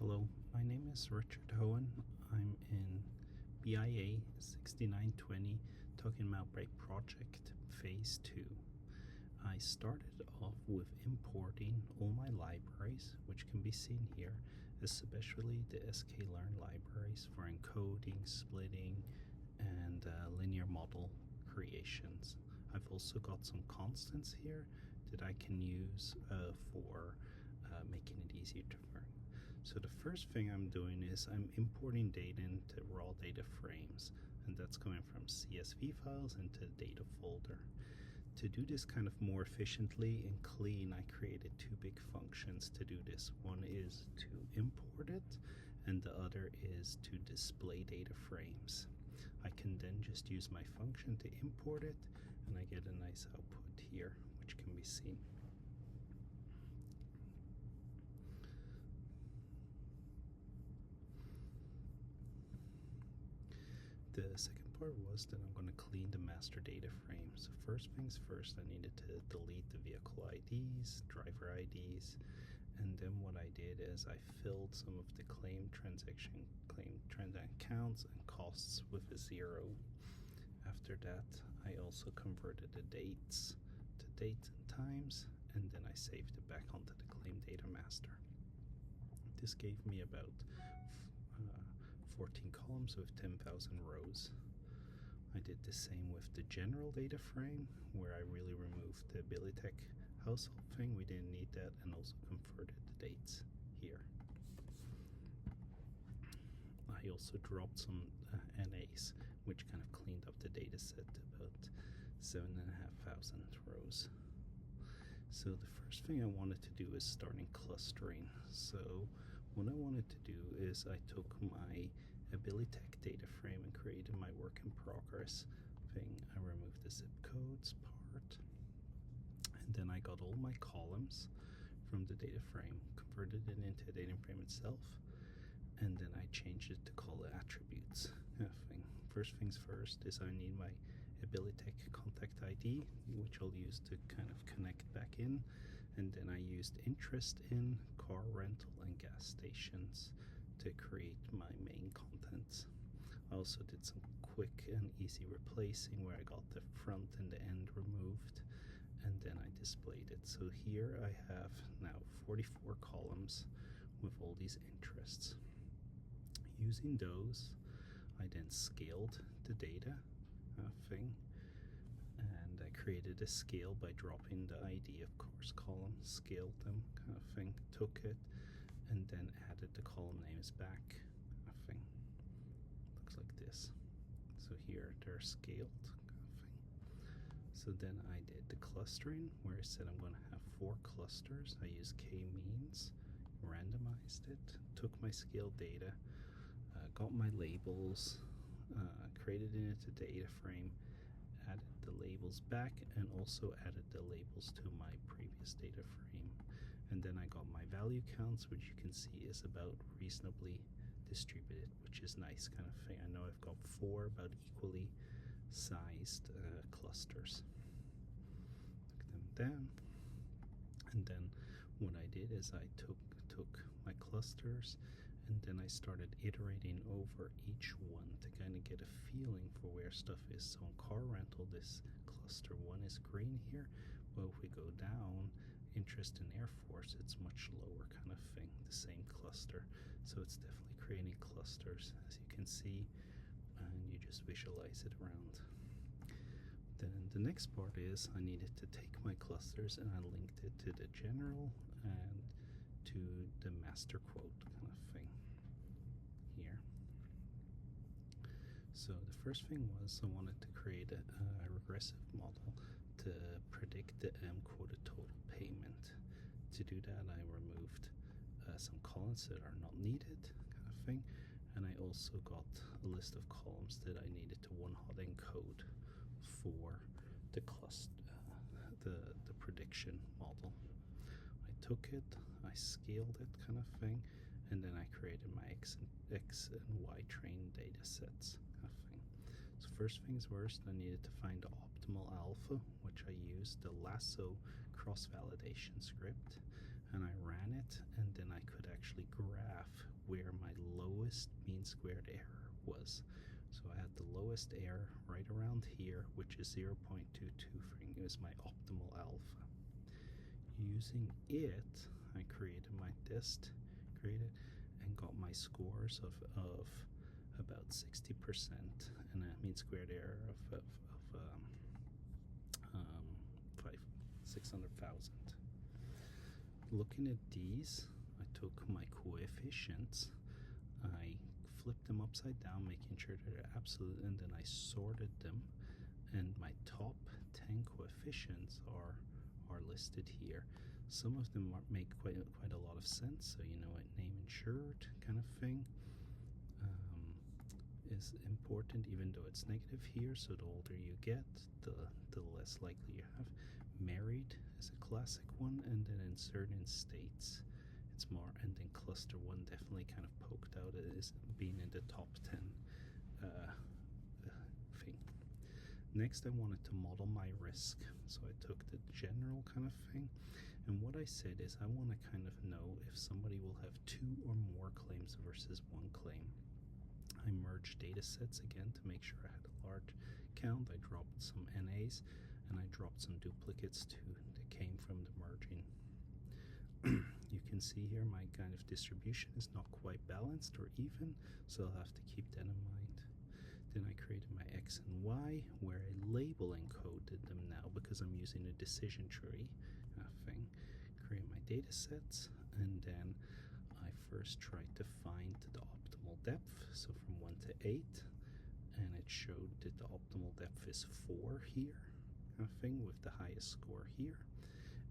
Hello, my name is Richard Hohen. I'm in BIA-6920 talking about project phase 2. I started off with importing all my libraries, which can be seen here, especially the sklearn libraries for encoding, splitting, and linear model creations. I've also got some constants here that I can use for making it easier to learn. So the first thing I'm doing is I'm importing data into raw data frames, and that's coming from CSV files into the data folder. To do this kind of more efficiently and clean, I created two big functions to do this. One is to import it, and the other is to display data frames. I can then just use my function to import it, and I get a nice output here, which can be seen. The second part was that I'm going to clean the master data frame. So first things first, I needed to delete the vehicle IDs, driver IDs, and then what I did is I filled some of the claim transaction counts and costs with a 0. After that, I also converted the dates to dates and times, and then I saved it back onto the claim data master. This gave me about 14 columns with 10,000 rows. I did the same with the general data frame, where I really removed the Abilitech household thing. We didn't need that, and also converted the dates here. I also dropped some NAs, which kind of cleaned up the data set to about 7,500 rows. So the first thing I wanted to do is starting clustering. So what I wanted to do is I took my Abilitech data frame and created my work in progress thing. I removed the zip codes part, and then I got all my columns from the data frame, converted it into a data frame itself, and then I changed it to call it attributes. First things first is I need my Abilitech contact ID, which I'll use to kind of connect back in, and then I used interest in, car rental, and gas stations to create my main contents. I also did some quick and easy replacing where I got the front and the end removed, and then I displayed it. So here I have now 44 columns with all these interests. Using those, I then scaled the data thing, and I created a scale by dropping the ID of course column, scaled them kind of thing, took it, and then added the column names back kind of thing. Looks like this. So here they're scaled kind of thing. So then I did the clustering, where I said I'm going to have 4 clusters. I used k-means, randomized it, took my scaled data, got my labels, created it into data frame, added the labels back, and also added the labels to my previous data frame. And then I got my value counts, which you can see is about reasonably distributed, which is nice kind of thing. I know I've got 4 about equally sized clusters. Look them down. And then what I did is I took my clusters, and then I started iterating over each one to kind of get a feeling for where stuff is. So in car rental, this cluster 1 is green here. Well, if we go down, interest in Air Force, it's much lower kind of thing, the same cluster. So it's definitely creating clusters, as you can see, and you just visualize it around. Then the next part is I needed to take my clusters and I linked it to the general and to the master quote kind of thing here. So the first thing was I wanted to create a regressive model to predict the quoted total payment. To do that, I removed some columns that are not needed kind of thing, and I also got a list of columns that I needed to one-hot encode for the cluster, the prediction model. I took it, I scaled it kind of thing, and then I created my X and Y trained data sets kind of thing. So first things first, I needed to find the optimal alpha, which I used the lasso cross-validation script, and I ran it, and then I could actually graph lowest mean squared error was. So I had the lowest error right around here, which is 0.22 is my optimal alpha. Using it, I created my test, and got my scores of about 60% and a mean squared error of 600,000. Looking at these, I took my coefficients, I flipped them upside down, making sure that they're absolute, and then I sorted them, and my top 10 coefficients are listed here. Some of them make quite a lot of sense, so you know what name insured kind of thing is important, even though it's negative here. So the older you get, the less likely you have. Married is a classic one, and then in certain states it's more, and then cluster one definitely kind of poked out as being in the top 10 thing. Next, I wanted to model my risk, so I took the general kind of thing, and what I said is I want to kind of know if somebody will have 2 or more claims versus 1 claim. I merged data sets again to make sure I had a large count. I dropped some NAs and I dropped some duplicates too that came from the merging. You can see here my kind of distribution is not quite balanced or even, so I'll have to keep that in mind. Then I created my X and Y, where I label encoded them now because I'm using a decision tree thing. Create my data sets, and then I first tried to find the optimal depth, so from 1 to 8, and it showed that the optimal depth is 4 here, kind of thing, with the highest score here.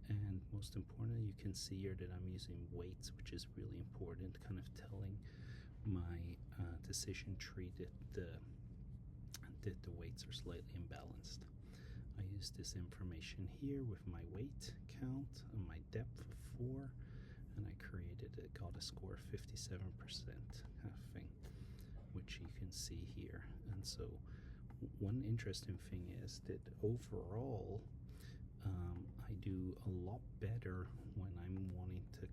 And most importantly, you can see here that I'm using weights, which is really important, kind of telling my decision tree that the weights are slightly imbalanced. I use this information here with my weight count and my depth of 4, and I got a score of 57% kind of thing, which you can see here. And so one interesting thing is that overall I do a lot better when I'm wanting to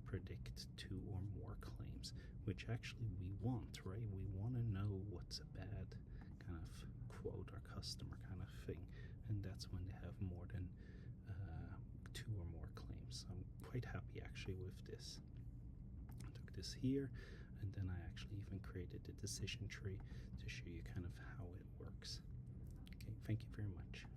predict 2 or more claims, which actually we want, right? We want to know what's a bad kind of quote or customer kind of thing, and that's when they have more than 2 or more claims. So I'm quite happy actually with this. I took this here, and then I actually even created a decision tree to show you kind of how it works. Okay, thank you very much.